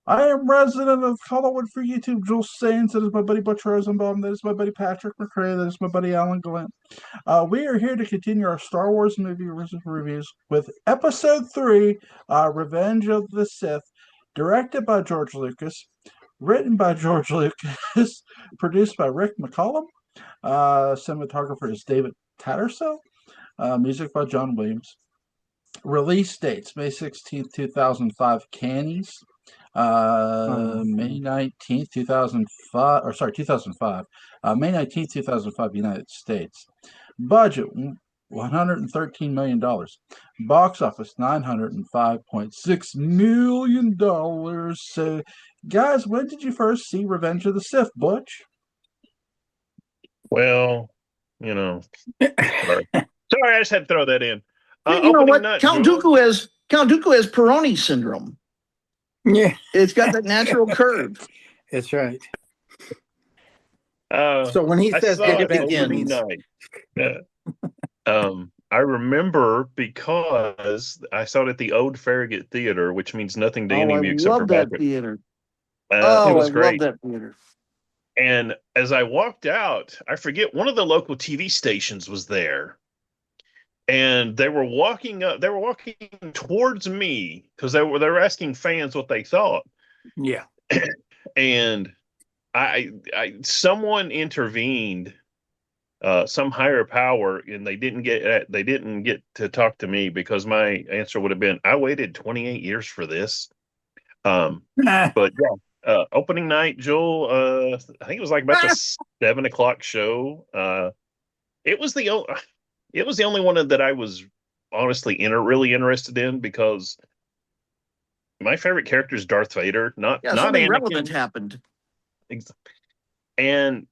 I am resident of Hollywood for YouTube. Jules Sains. That is my buddy Butch Rosenbalm. That is my buddy Patrick McCray. That is my buddy Alan Gallant. We are here to continue our Star Wars movie reviews with Episode 3, Revenge of the Sith, directed by George Lucas, written by George Lucas, produced by Rick McCollum. Cinematographer is David Tattersall. Music by John Williams. Release dates May 16th, 2005, Cannies. May 19th, 2005, or sorry, 2005. May 19th, 2005, United States. Budget $113 million. Box office $905.6 million. So, guys, when did you first see Revenge of the Sith, Butch? Well, you know, sorry. Sorry, I just had to throw that in. You know Opening what? night, Count Joel. Dooku has Peyronie syndrome. Yeah, It's got that natural curve. that's right. Uh, So when he I says saw it it opening begins. night. I remember because I saw it at the Old Farragut Theater, which means nothing to Oh, any I of you except for love that Patrick. theater. It Oh, I was love great. that theater. And as I walked out, I forget one of the local TV stations was there. And they were walking up, they were walking towards me because they were asking fans what they thought. Yeah. And I someone intervened, some higher power, and they didn't get to talk to me because my answer would have been, I waited 28 years for this. But yeah, opening night, Joel, I think it was like about the 7 o'clock show. It was the o- it was the only one that I was honestly really interested in because my favorite character is Darth Vader, not Yeah, not something relevant Anakin. happened. And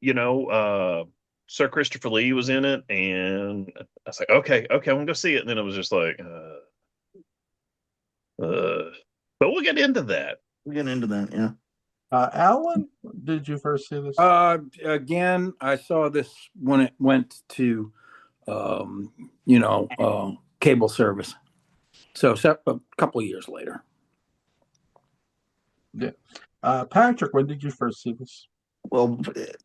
Sir Christopher Lee was in it, and I was like, okay, I'm gonna go see it. And then it was just like, but we'll get into that. We'll get into that, yeah. Alan, did you first see this? Again, I saw this when it went to, cable service. So a couple of years later. Yeah. Patrick, when did you first see this? Well,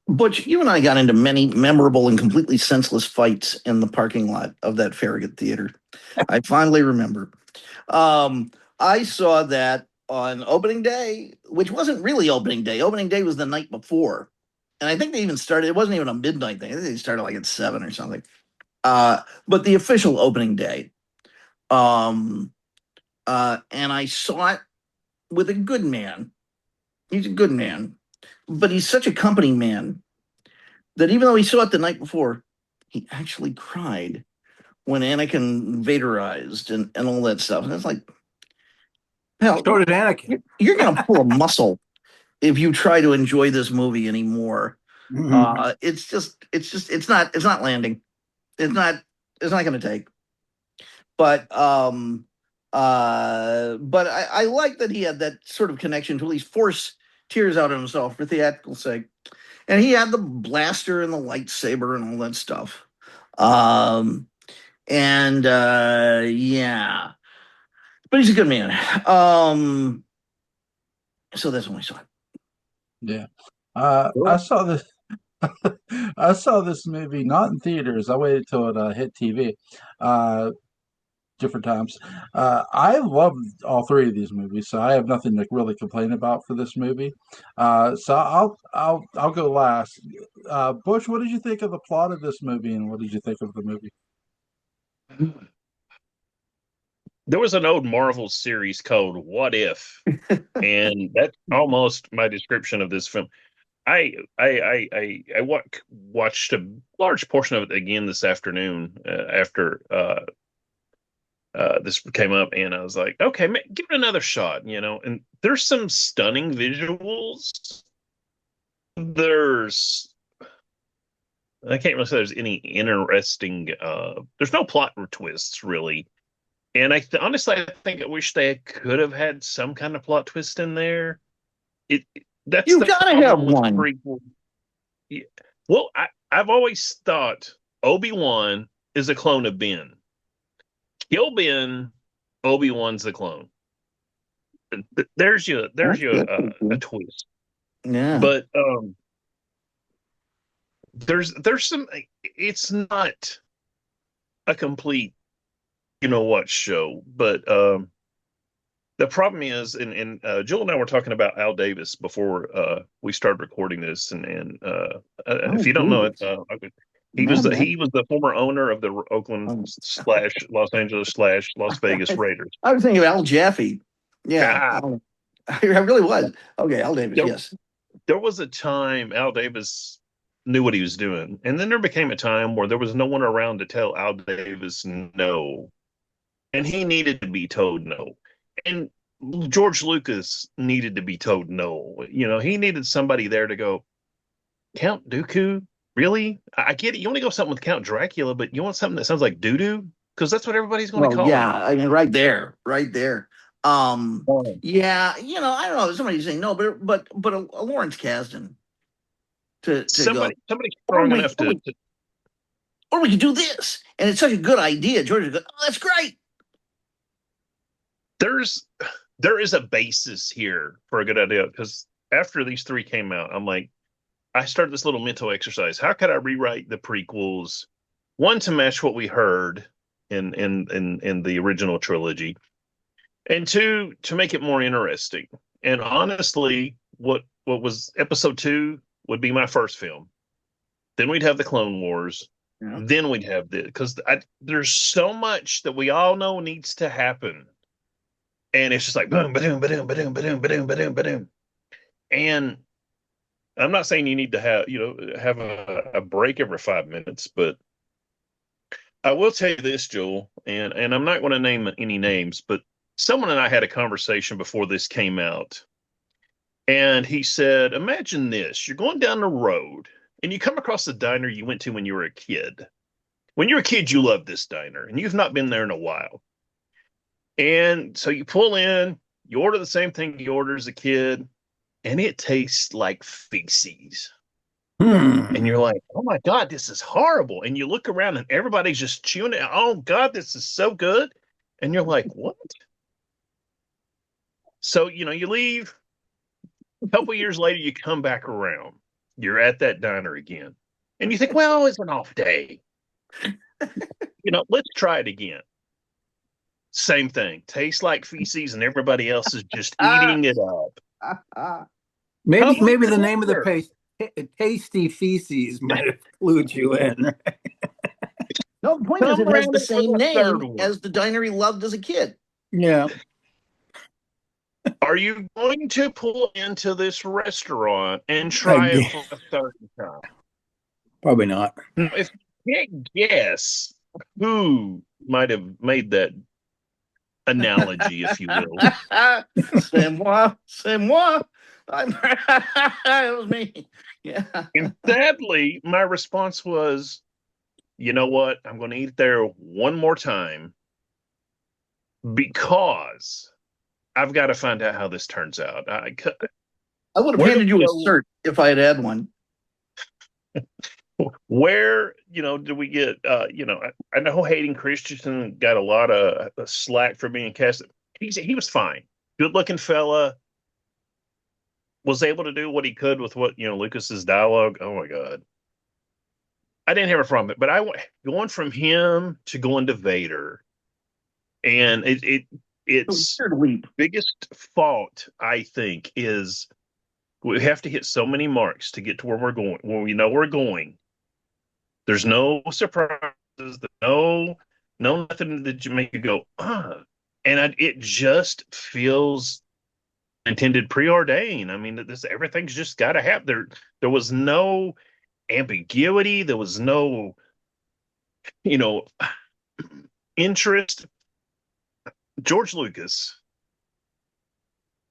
Butch, you and I got into many memorable and completely senseless fights in the parking lot of that Farragut Theater. I finally remember. I saw that on opening day, which wasn't really opening day. Opening day was the night before. And I think they even started, it wasn't even a midnight thing. I think they started like at 7 or something. But the official opening day. And I saw it with a good man. He's a good man, but he's such a company man that even though he saw it the night before, he actually cried when Anakin Vaderized and all that stuff. And it's like, hell, So did Anakin. you're going to pull a muscle if you try to enjoy this movie anymore. Mhm. It's not landing. It's not going to take. But I like that he had that sort of connection to at least force tears out of himself for theatrical sake. And he had the blaster and the lightsaber and all that stuff. And yeah. But he's a good man. So that's when we saw it. Yeah. I saw this. I saw this movie not in theaters. I waited till it hit TV, uh, different times. I loved all three of these movies, so I have nothing to really complain about for this movie. So I'll go last. Bush, what did you think of the plot of this movie, and what did you think of the movie? There was an old Marvel series called What If, and that's almost my description of this film. I watched a large portion of it again this afternoon after this came up, and I was like, okay, give it another shot, And there's some stunning visuals. There's I can't really say there's any interesting. There's no plot twists really, and honestly I think I wish they could have had some kind of plot twist in there. It That's You the gotta have problem with one. prequel. Yeah. Well, I've always thought Obi-Wan is a clone of Ben. Kill Ben, Obi-Wan's the clone. there's That's your good. That's a good. twist. Yeah. But there's some. It's not a complete, what show, but the problem is, and Jill and I were talking about Al Davis before we started recording this, and if Oh, you don't know it, Davis. he No, was man. he was the former owner of the Oakland Um, slash Los Angeles slash Las Vegas Raiders. I was thinking of Al Jaffe. Yeah. Ah, I really was. Okay, Al Davis, there yes. there was a time Al Davis knew what he was doing, and then there became a time where there was no one around to tell Al Davis no, and he needed to be told no. And George Lucas needed to be told no. He needed somebody there to go, Count Dooku? Really? I get it. You want to go something with Count Dracula, but you want something that sounds like doo doo? Because that's what everybody's going to Well, call him. yeah, I mean, right there, right there. Oh. Yeah, I don't know. Somebody's saying no, but a Lawrence Kasdan to go, Somebody or strong we enough or we or we could do this, and it's such a good idea. George would go, oh, that's great. there's there is a basis here for a good idea because after these three came out, I'm like, I started this little mental exercise. How could I rewrite the prequels? One, to match what we heard in the original trilogy, and two, to make it more interesting. And honestly, what was episode two would be my first film. Then we'd have the Clone Wars. Yeah. Then we'd have this because there's so much that we all know needs to happen, and it's just like boom, ba-doom, ba-doom, ba-doom, ba-doom, ba-doom, ba-doom, ba-doom. And I'm not saying you need to have a break every 5 minutes, but I will tell you this, Joel, and I'm not going to name any names, but someone and I had a conversation before this came out, and he said, "Imagine this: you're going down the road, and you come across the diner you went to when you were a kid. When you were a kid, you loved this diner, and you've not been there in a while. And so you pull in, you order the same thing you ordered as a kid, and it tastes like feces." And Hmm. you're like, "Oh my God, this is horrible." And you look around and everybody's just chewing it. "Oh God, this is so good." And you're like, "What?" So, you leave. A couple years later, you come back around. You're at that diner again. And you think, well, it's an off day. Let's try it again. Same thing. Tastes like feces, and everybody else is just Ah, eating it up. ah, ah. How Maybe much the name of the longer? paste, Tasty Feces, might have clued you in. No, the point is, Come it has around the it for same the third name one. as the diner he loved as a kid. Yeah. Are you going to pull into this restaurant and I try it gue- for a third time? Probably not. Now, if you can't guess who might have made that analogy, if you will, C'est moi, c'est moi. It was me. Yeah. and sadly, my response was, you know what? I'm going to eat there one more time because I've got to find out how this turns out. I would have Where do handed we you a go? cert if I had had one. Where, do we get, I know Hayden Christensen got a lot of slack for being cast. He was fine. Good looking fella, was able to do what he could with what, Lucas's dialogue. Oh my God. I didn't have a problem with it, but going from him to going to Vader, and It's it's a weird leap. biggest fault, I think, is we have to hit so many marks to get to where we're going. When we know we're going, there's no surprises, no nothing that you make you go, and it just feels intended preordained. I mean, this everything's just got to happen. There was no ambiguity. There was no, you know, interest. George Lucas.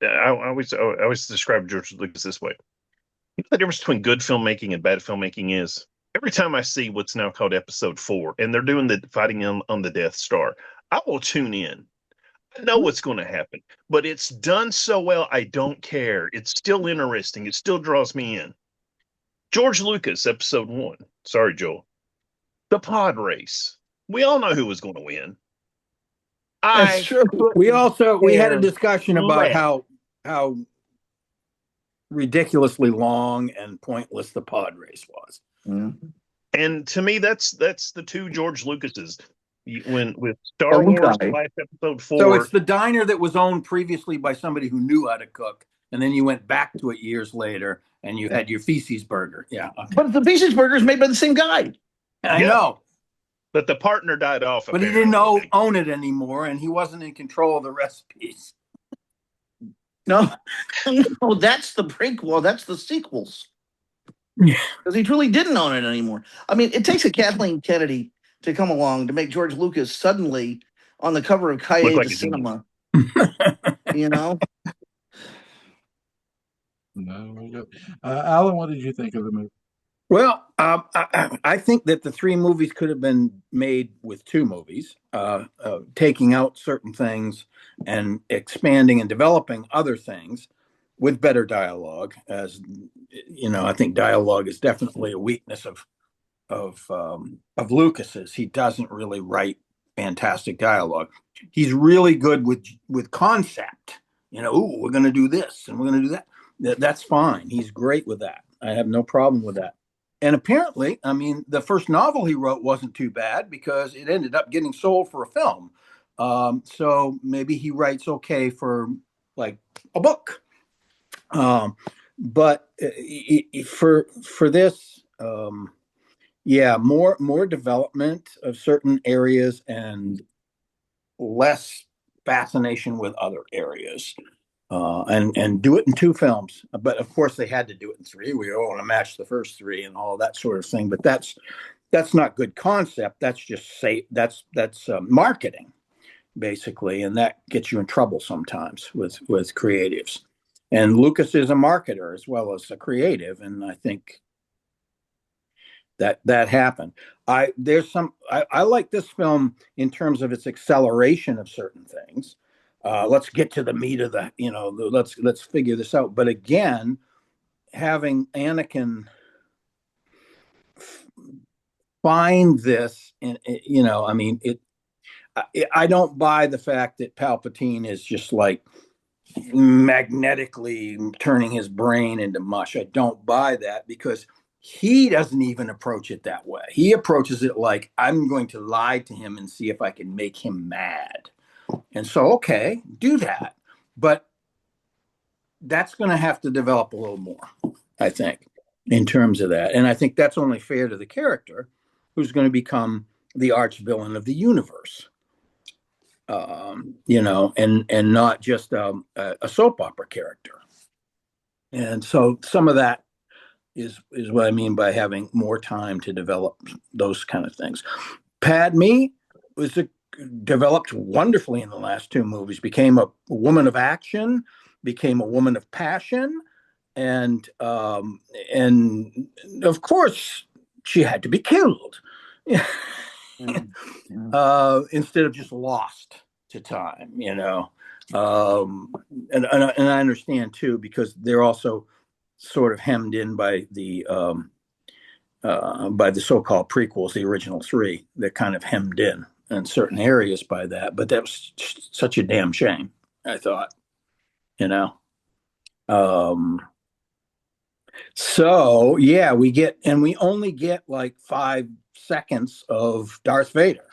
I always describe George Lucas this way. You know the difference between good filmmaking and bad filmmaking is every time I see what's now called Episode 4, and they're doing the fighting on the Death Star, I will tune in. I know what's going to happen, but it's done so well, I don't care. It's still interesting. It still draws me in. George Lucas, Episode 1. Sorry, Joel. The pod race. We all know who was going to win. That's I true. We had a care discussion about less. how ridiculously long and pointless the pod race was. Yeah. And to me, that's the two George Lucases. When with The Star Luke Wars, Eye. last episode So it's 4, the diner that was owned previously by somebody who knew how to cook, and then you went back to it years later, and you had your feces burger. Yeah, okay. But the Pieces Burger is made by the same guy. I Yeah. know, but the partner died off. but he Apparently. didn't own it anymore, and he wasn't in control of the recipes. No, no, that's the prequel. That's the sequels. Yeah. Because he truly didn't own it anymore. I mean, it takes a Kathleen Kennedy to come along to make George Lucas suddenly on the cover of Look Cahiers like de a genius. Cinema. You know? No, Alan, what did you think of the movie? Well, I think that the 3 movies could have been made with 2 movies, taking out certain things and expanding and developing other things with better dialogue. As you know, I think dialogue is definitely a weakness of Lucas's. He doesn't really write fantastic dialogue. He's really good with concept. You know, ooh, we're going to do this and we're going to do that. That's fine. He's great with that. I have no problem with that. And apparently, I mean, the first novel he wrote wasn't too bad because it ended up getting sold for a film. So maybe he writes okay for like a book. But for this, yeah, more development of certain areas and less fascination with other areas. And do it in 2 films. But of course, they had to do it in 3. We all want to match the first 3 and all that sort of thing. But that's not good concept. That's just that's marketing, basically, and that gets you in trouble sometimes with creatives. And Lucas is a marketer as well as a creative, and I think that happened. I like this film in terms of its acceleration of certain things. Let's get to the meat of the, let's figure this out. But again, having Anakin find this, and I mean, I don't buy the fact that Palpatine is just like magnetically turning his brain into mush. I don't buy that because he doesn't even approach it that way. He approaches it like, I'm going to lie to him and see if I can make him mad. And so, okay, do that. But that's going to have to develop a little more, I think, in terms of that. And I think that's only fair to the character who's going to become the arch villain of the universe. And not just a soap opera character. And so some of that is what I mean by having more time to develop those kind of things. Padme was developed wonderfly in the last 2 movies, became a woman of action, became a woman of passion, and of course she had to be killed instead of just lost to time, and I understand too, because they're also sort of hemmed in by the so-called prequels, the original 3. They're kind of hemmed in certain areas by that, but that was such a damn shame, I thought, so yeah, we only get like 5 seconds of Darth Vader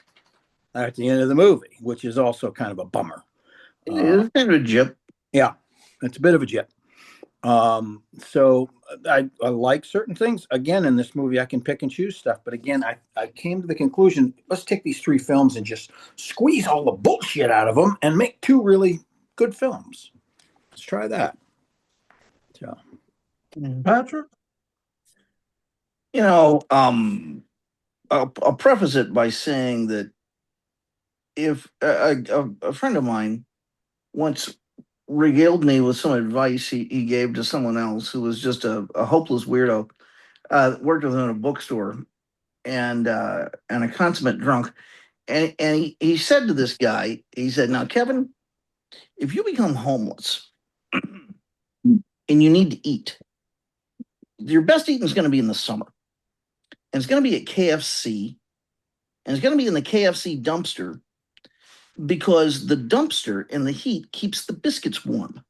at the end of the movie, which is also kind of a bummer. It's kind of a jip. Yeah, it's a bit of a jip. So I like certain things. Again, in this movie, I can pick and choose stuff. But again, I came to the conclusion, let's take these 3 films and just squeeze all the bullshit out of them and make 2 really good films. Let's try that. So, Patrick? I'll preface it by saying that if a friend of mine once regaled me with some advice he gave to someone else who was just a hopeless weirdo, worked with him in a bookstore, and a consummate drunk. And he said to this guy, he said, "Now, Kevin, if you become homeless and you need to eat, your best eating is going to be in the summer. And it's going to be at KFC. And it's going to be in the KFC dumpster. because the dumpster in the heat keeps the biscuits warm.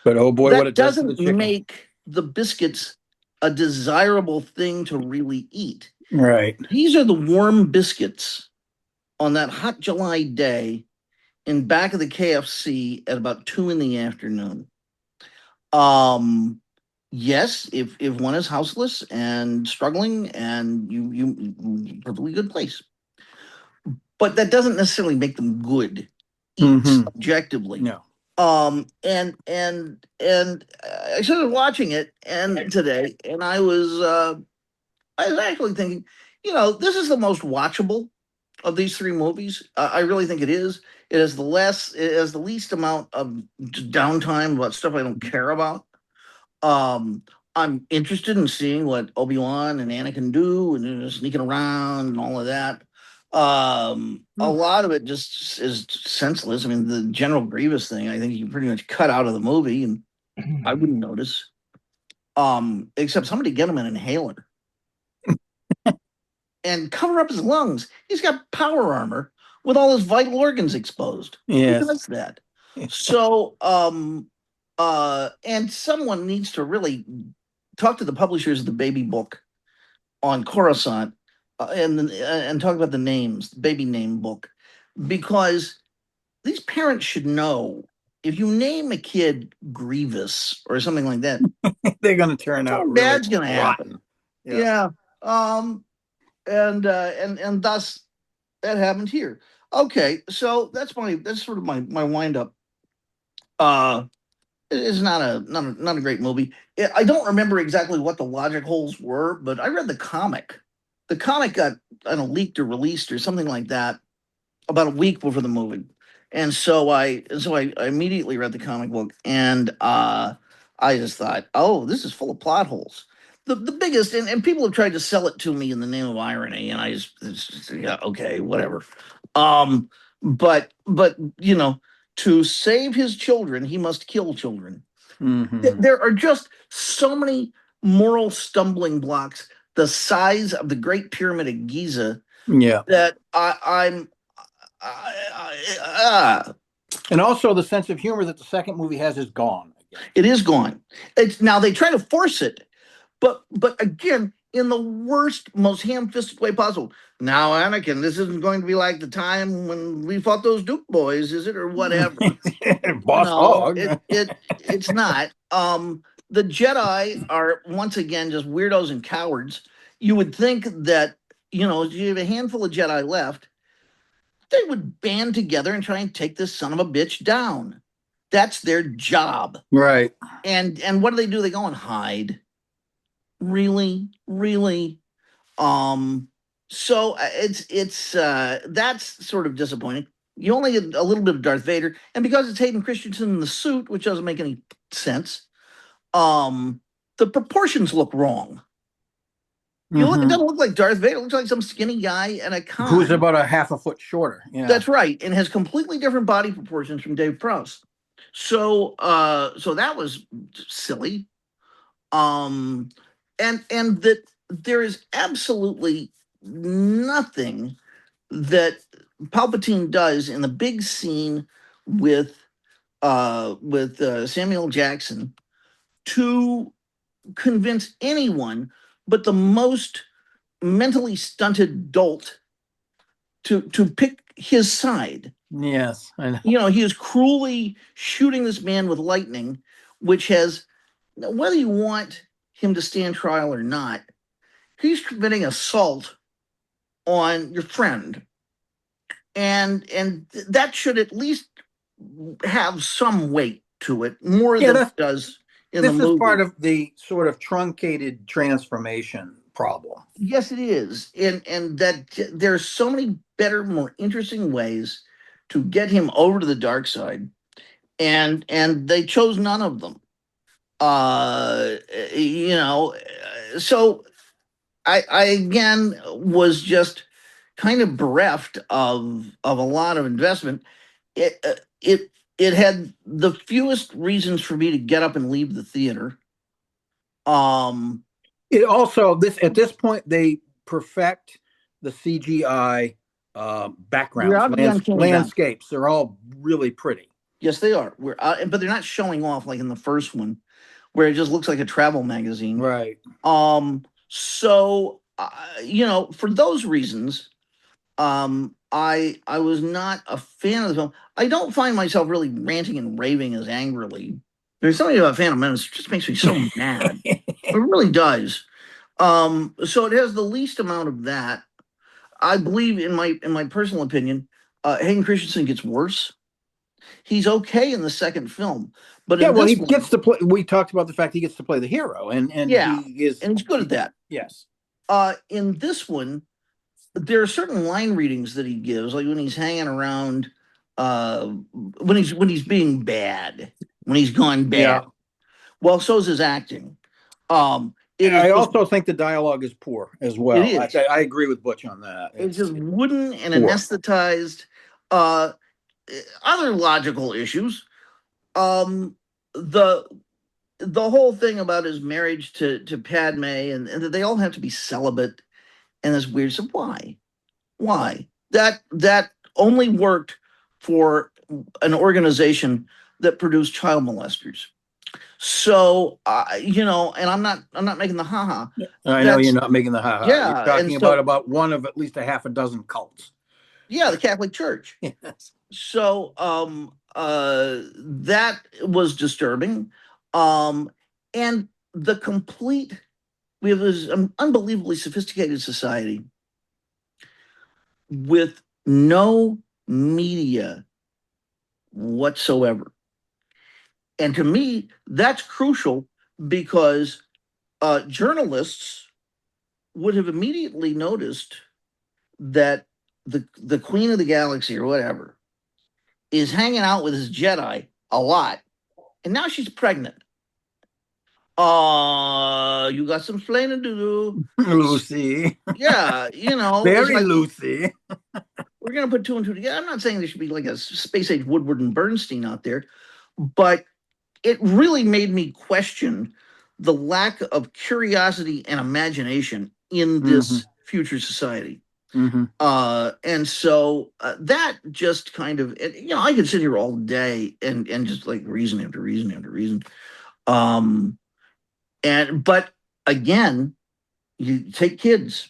But oh boy, what That it does to the doesn't chicken. make the biscuits a desirable thing to really eat. Right. These are the warm biscuits on that hot July day in back of the KFC at about 2 in the afternoon. Yes, if one is houseless and struggling, and you perfectly good place, but that doesn't necessarily make them good objectively. No. And I started watching it today, and I was actually thinking, this is the most watchable of these three movies. I really think it is. It has the least amount of downtime about stuff I don't care about. I'm interested in seeing what Obi-Wan and Anakin do, and sneaking around and all of that. A lot of it just is senseless. I mean, the General Grievous thing, I think you pretty much cut out of the movie, and I wouldn't notice. Except somebody get him an inhaler and cover up his lungs. He's got power armor with all his vital organs exposed. Yes. Who does that? So, and someone needs to really talk to the publishers of the baby book on Coruscant, and talk about the names, the baby name book, because these parents should know if you name a kid Grievous or something like that, they're going to turn out really bad's going to happen. Yeah. And thus that happened here. Okay, so that's sort of my wind up. It's not a great movie. I don't remember exactly what the logic holes were, but I read the comic. The comic got, I don't know, leaked or released or something like that about a week before the movie, and so I immediately read the comic book, and I just thought, oh, this is full of plot holes. The biggest, and people have tried to sell it to me in the name of irony, and it's just, yeah, okay, whatever. But to save his children, he must kill children. There are just so many moral stumbling blocks the size of the Great Pyramid of Giza. Yeah. That and also the sense of humor that the second movie has is gone. It is gone. Now they try to force it, but again, in the worst, most ham-fisted way possible. Now, Anakin, this isn't going to be like the time when we fought those Duke boys, is it, or whatever? Boss hog. It's not. The Jedi are once again just weirdos and cowards. You would think that, you have a handful of Jedi left, they would band together and try and take this son of a bitch down. That's their job. Right. And what do? They go and hide. Really? So it's that's sort of disappointing. You only get a little bit of Darth Vader, and because it's Hayden Christensen in the suit, which doesn't make any sense, the proportions look wrong. It doesn't look like Darth Vader. It looks like some skinny guy and a con. Who's about a half a foot shorter. Yeah. That's right, and has completely different body proportions from Dave Prowse. So that was silly. And that there is absolutely nothing that Palpatine does in the big scene with Samuel Jackson to convince anyone but the most mentally stunted dolt to pick his side. Yes, I know. He is cruelly shooting this man with lightning, which has, whether you want him to stand trial or not, he's committing assault on your friend, and that should at least have some weight to it, more than it does in the movie. This is part of the sort of truncated transformation problem. Yes, it is, and that there's so many better, more interesting ways to get him over to the dark side, and they chose none of them. So I again was just kind of bereft of a lot of investment. It had the fewest reasons for me to get up and leave the theater. It also, at this point they perfect the CGI We're backgrounds, out of the uncanny valley. landscapes. They're all really pretty. Yes, they are. But they're not showing off like in the first one, where it just looks like a travel magazine. Right. So for those reasons, I was not a fan of the film. I don't find myself really ranting and raving as angrily. There's something about Phantom Menace that just makes me so mad. It really does. So it has the least amount of that. I believe, in my personal opinion, Hayden Christensen gets worse. He's okay in the second film, but Yeah, in well, this he one, gets to play. We talked about the fact he gets to play the hero, and yeah, he is, and he's good at that. Yes. In this one, there are certain line readings that he gives, like when he's hanging around, when he's being bad, when he's gone bad. Yeah. Well, so's his acting. I also think the dialogue is poor as well. It is. I agree with Butch on that. It's just wooden and poor. anesthetized. Other logical issues. The whole thing about his marriage to Padme, and that they all have to be celibate, and this weird. So why that only worked for an organization that produced child molesters. So and I'm not making the haha. I know you're not making the haha. Yeah, You're talking about one of at least a half a dozen cults. Yeah, the Catholic Church. Yes. So that was disturbing. And the complete, we have this unbelievably sophisticated society with no media whatsoever. And to me, that's crucial because journalists would have immediately noticed that the Queen of the Galaxy or whatever is hanging out with his Jedi a lot, and now she's pregnant. You got some explaining to do, Lucy. Yeah, very like, Lucy. We're gonna put two and two together. I'm not saying there should be like a space age Woodward and Bernstein out there, but it really made me question the lack of curiosity and imagination in this future society. And so that just kind of, I could sit here all day and just like reason after reason after reason. But again, you take kids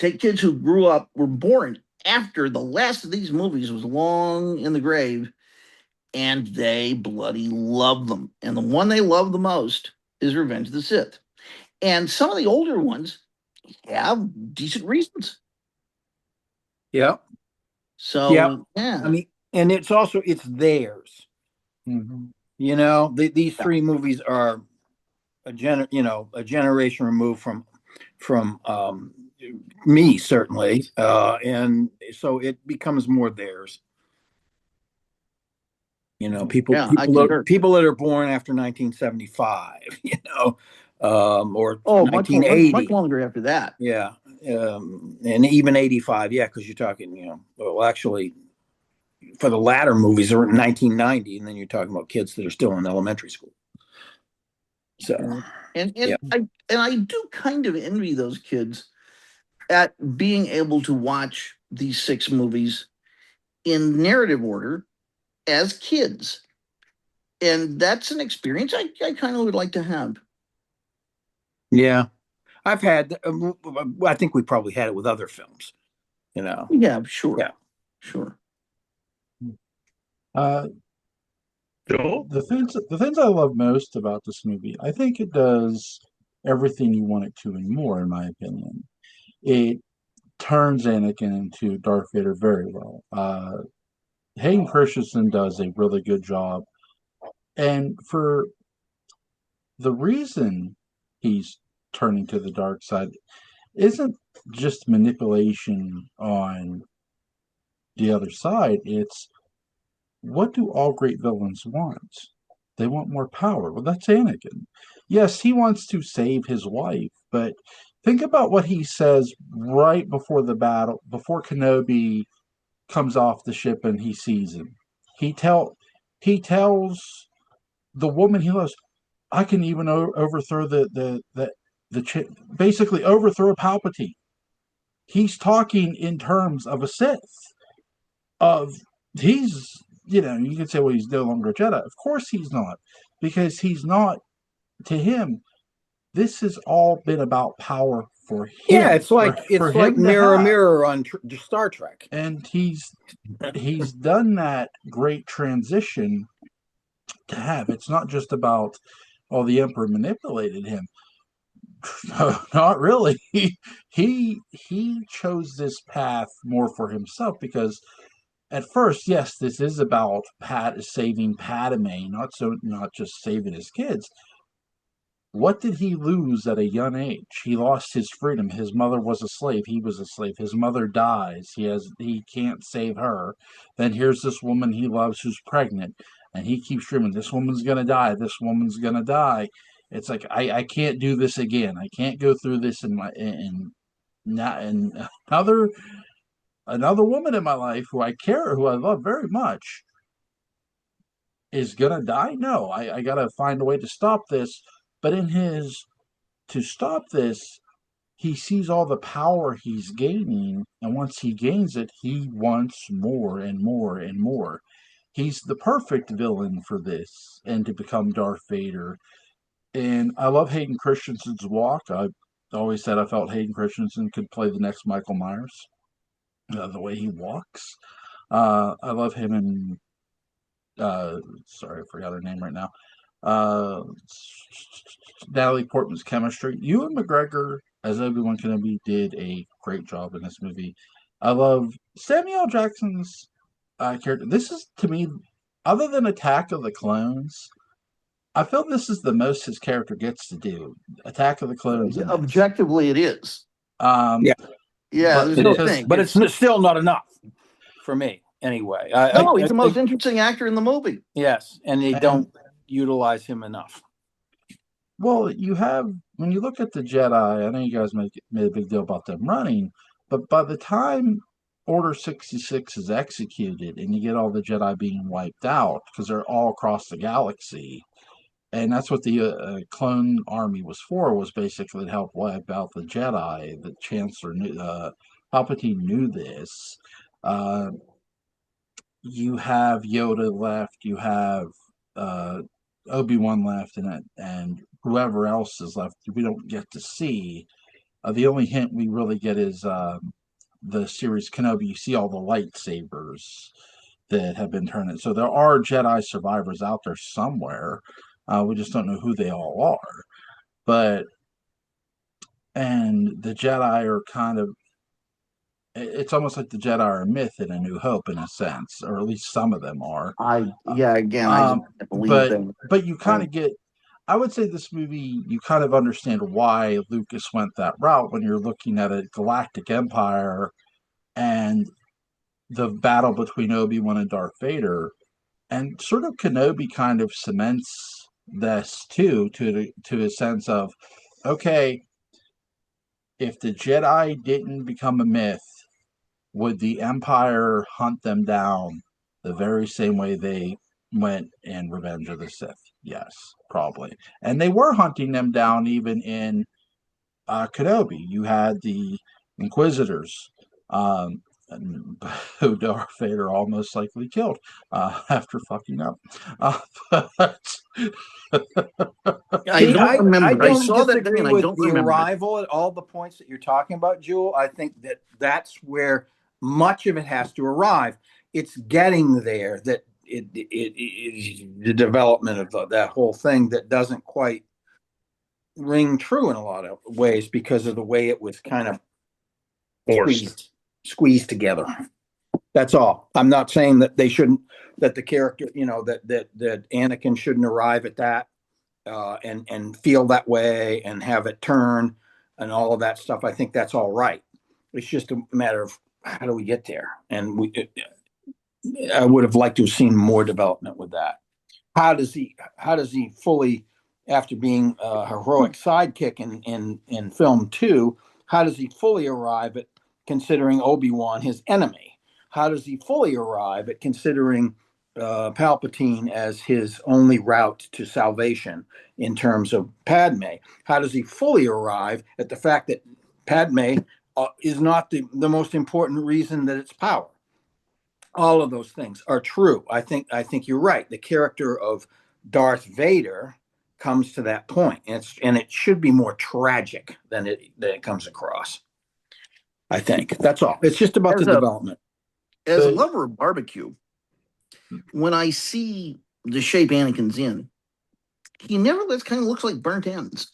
who were born after the last of these movies was long in the grave, and they bloody love them. And the one they love the most is Revenge of the Sith. And some of the older ones have decent reasons. Yeah. So yeah. I mean, and it's theirs. These three movies are a generation removed from me, certainly, and so it becomes more theirs. People that are born after 1975, or 1980, much longer after that. Yeah. And even 85, because you're talking, well, actually, for the latter movies are in 1990, and then you're talking about kids that are still in elementary school. So, I do kind of envy those kids at being able to watch these 6 movies in narrative order as kids, and that's an experience I kind of would like to have. Yeah. I've had, I think we probably had it with other films, Yeah, sure. Yeah. Sure. The things I love most about this movie, I think it does everything you want it to and more, in my opinion. It turns Anakin into Darth Vader very well. Hayden Christensen does a really good job. And for the reason he's turning to the dark side isn't just manipulation on the other side. It's, what do all great villains want? They want more power. Well, that's Anakin. Yes, he wants to save his wife, but think about what he says right before the battle, before Kenobi comes off the ship and he sees him. He tells the woman he loves, I can even overthrow basically overthrow Palpatine. he's talking in terms of a Sith. Of he's you know you can say, well, he's no longer a Jedi. Of course he's not, because he's not. To him, this has all been about power for Yeah, him, for it's like him to Mirror have, Mirror on Star Trek. and he's done that great transition to have. It's not just about, oh, the Emperor manipulated him. No, not really. He chose this path more for himself, because at first, yes, this is about saving Padme, not just saving his kids. What did he lose at a young age? He lost his freedom. His mother was a slave. He was a slave. His mother dies. He can't save her. Then here's this woman he loves who's pregnant, and he keeps dreaming, this woman's gonna die. This woman's gonna die. It's like, I can't do this again. I can't go through this in not in another woman in my life who I love very much is gonna die. No, I gotta find a way to stop this. But to stop this, he sees all the power he's gaining, and once he gains it, he wants more and more and more. He's the perfect villain for this, and to become Darth Vader. And I love Hayden Christensen's walk. I always said I felt Hayden Christensen could play the next Michael Myers. The way he walks. I love him in. Sorry, I forgot her name right now. Uh, Natalie Portman's chemistry. Ewan McGregor as Obi-Wan Kenobi did a great job in this movie. I love Samuel L. Jackson's character. This is, to me, other than Attack of the Clones, I feel this is the most his character gets to do. Attack of the Clones. Objectively, it is. Yeah. Yeah, there's no thing. But it's still not enough for me, anyway. No, he's the most interesting actor in the movie. Yes, and they don't utilize him enough. Well, when you look at the Jedi, I know you guys made a big deal about them running, but by the time Order 66 is executed and you get all the Jedi being wiped out, because they're all across the galaxy, and that's what the clone army was for, was basically to help wipe out the Jedi. The Chancellor Palpatine knew this. You have Yoda left, you have Obi-Wan left, and whoever else is left, we don't get to see. The only hint we really get is the series Kenobi. You see all the lightsabers that have been turned. So there are Jedi survivors out there somewhere. We just don't know who they all are. And the Jedi are kind of, it's almost like the Jedi are a myth in A New Hope, in a sense, or at least some of them are. I just believe them. But you kind of get, I would say this movie, you kind of understand why Lucas went that route when you're looking at a galactic empire and the battle between Obi-Wan and Darth Vader. And sort of Kenobi kind of cements this too, to a sense of, okay, if the Jedi didn't become a myth, would the Empire hunt them down the very same way they went in Revenge of the Sith? Yes, probably. And they were hunting them down even in Kenobi. You had the Inquisitors, who Darth Vader almost likely killed after fucking up. I don't remember. I saw that disagree thing and I with don't the remember. arrival at all the points that you're talking about, Jewel. I think that's where much of it has to arrive. It's getting there that it is the development of that whole thing that doesn't quite ring true in a lot of ways because of the way it was kind of squeezed together. That's all. I'm not saying that they shouldn't, that the character, that Anakin shouldn't arrive at that and feel that way and have it turn and all of that stuff. I think that's all right. It's just a matter of how do we get there? And I would have liked to have seen more development with that. How does he fully, after being a heroic sidekick in film 2, how does he fully arrive at considering Obi-Wan his enemy? How does he fully arrive at considering Palpatine as his only route to salvation in terms of Padme? How does he fully arrive at the fact that Padme is not the most important reason that it's power. All of those things are true. I think you're right. The character of Darth Vader comes to that point, and it should be more tragic than it comes across. I think that's all. It's just about the development. As a lover of barbecue, when I see the shape Anakin's in, he nevertheless kind of looks like burnt ends.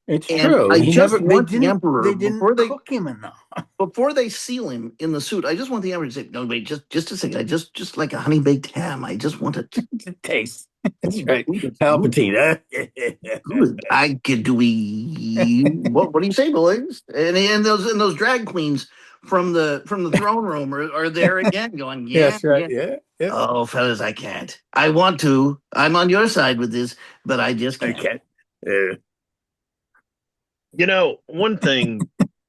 It's true. I just want the Emperor, they didn't cook him enough. Before they seal him in the suit, I just want the Emperor to say, no, wait, just a second. I just like a honey baked ham. I just want to taste. That's right. Palpatine. I could do we what do you say, boys? And those drag queens from the throne room are there again going, yeah. That's right. Yeah. Oh, fellas, I can't. I want to. I'm on your side with this, but I just can't. I can't. You know, one thing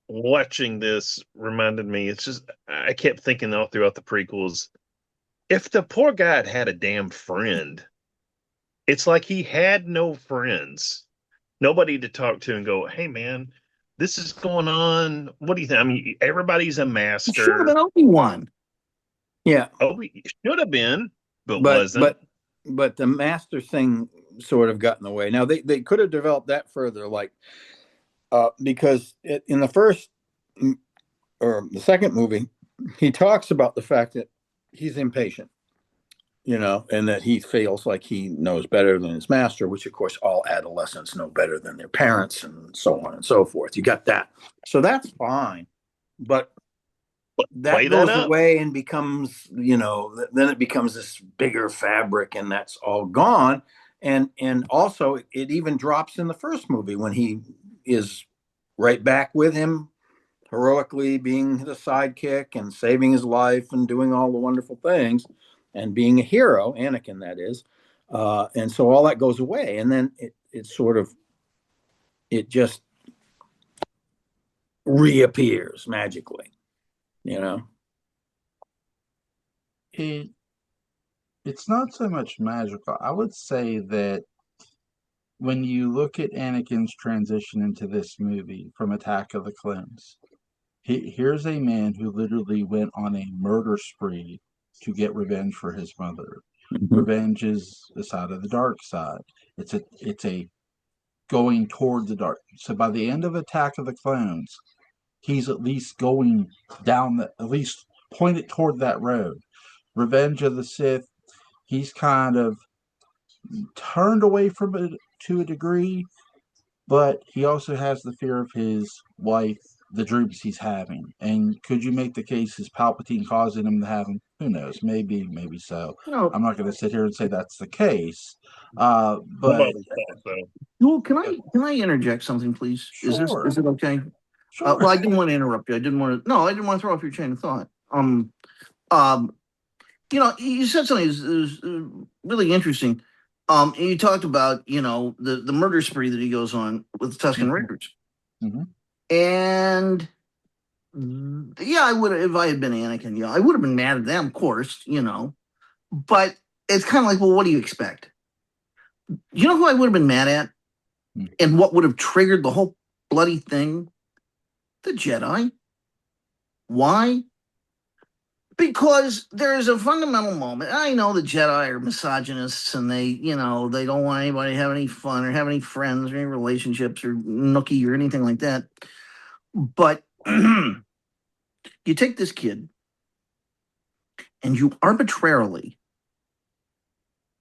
watching this reminded me, it's just, I kept thinking all throughout the prequels, if the poor guy had had a damn friend, it's like he had no friends, nobody to talk to and go, hey, man, this is going on. What do you think? I mean, everybody's a master. It should have been Obi-Wan. Yeah. It should have been, but wasn't. But the master thing sort of got in the way. Now, they could have developed that further, like, because in the first or the second movie, he talks about the fact that he's impatient, and that he feels like he knows better than his master, which, of course, all adolescents know better than their parents and so on and so forth. You got that. So that's fine. But that goes away and becomes, then it becomes this bigger fabric, and that's all gone. And also, it even drops in the first movie when he is right back with him, heroically being the sidekick and saving his life and doing all the wonderful things and being a hero, Anakin, that is. And so all that goes away. And then it just reappears magically, It's not so much magical. I would say that when you look at Anakin's transition into this movie from Attack of the Clones, here's a man who literally went on a murder spree to get revenge for his mother. Mm-hmm. Revenge is the side of the dark side. It's a going toward the dark. So by the end of Attack of the Clones, he's at least going down at least pointed toward that road. Revenge of the Sith, he's kind of turned away from it to a degree, but he also has the fear of his wife, the dreams he's having. And could you make the case is Palpatine causing him to have them? Who knows? Maybe so. I'm not going to sit here and say that's the case. But Joel, can I interject something, please? Sure. Is it okay? Sure. Well, I didn't want to interrupt you. I didn't want to throw off your chain of thought. You said something that was really interesting. You talked about, the murder spree that he goes on with the Tusken Raiders. Mm-hmm. And I would have, if I had been Anakin, I would have been mad at them, of course, but it's kind of like, well, what do you expect? You know who I would have been mad at? And what would have triggered the whole bloody thing? The Jedi. Why? Because there is a fundamental moment. I know the Jedi are misogynists and they don't want anybody to have any fun or have any friends or any relationships or nookie or anything like that. But you take this kid and you arbitrarily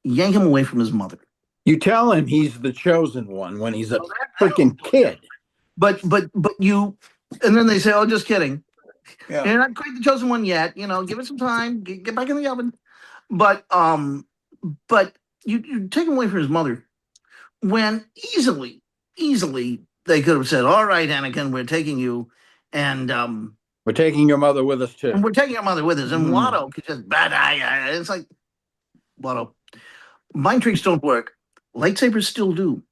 yank him away from his mother. You tell him he's the chosen one when he's a freaking kid. But you, and then they say, oh, just kidding. Yeah. You're not quite the chosen one yet. Give it some time. Get back in the oven. But you take him away from his mother when easily they could have said, all right, Anakin, we're taking you, and we're taking your mother with us too. And we're taking your mother with us. And Watto could just it's like, Watto, mind tricks don't work. Lightsabers still do.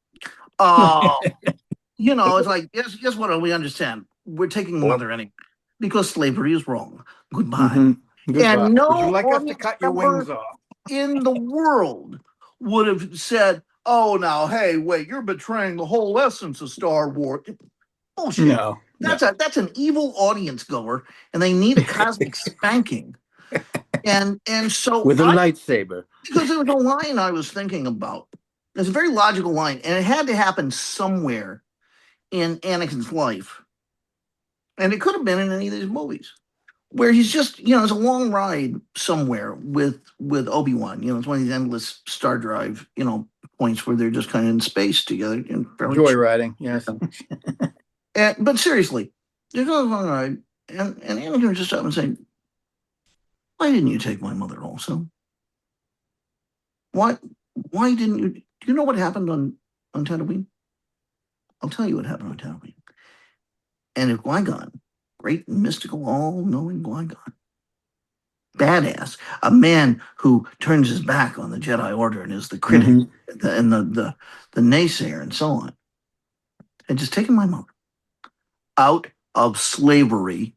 It's like, yes, Watto, we understand. We're taking mother anyway. Because slavery is wrong. Goodbye. Mm-hmm. Goodbye. And no would you like us to cut your wings off in the world would have said, "Oh, now, hey, wait, you're betraying the whole essence of Star Wars." Bullshit. that's an evil audience goer, and they need a cosmic spanking. And so with a lightsaber. because there was a line I was thinking about. It's a very logical line, and it had to happen somewhere in Anakin's life, and it could have been in any of these movies where he's just, it's a long ride somewhere with Obi-Wan. It's one of these endless Star Drive, points where they're just kind of in space together. Joyriding, yes. But seriously, there's no long ride, and Anakin would just up and say, "Why didn't you take my mother also? Why didn't you? Do you know what happened on Tatooine? I'll tell you what happened on Tatooine. And if Qui-Gon, great mystical, all-knowing Qui-Gon, badass, a man who turns his back on the Jedi Order and is the critic and the naysayer and so on, had just taken my mother out of slavery,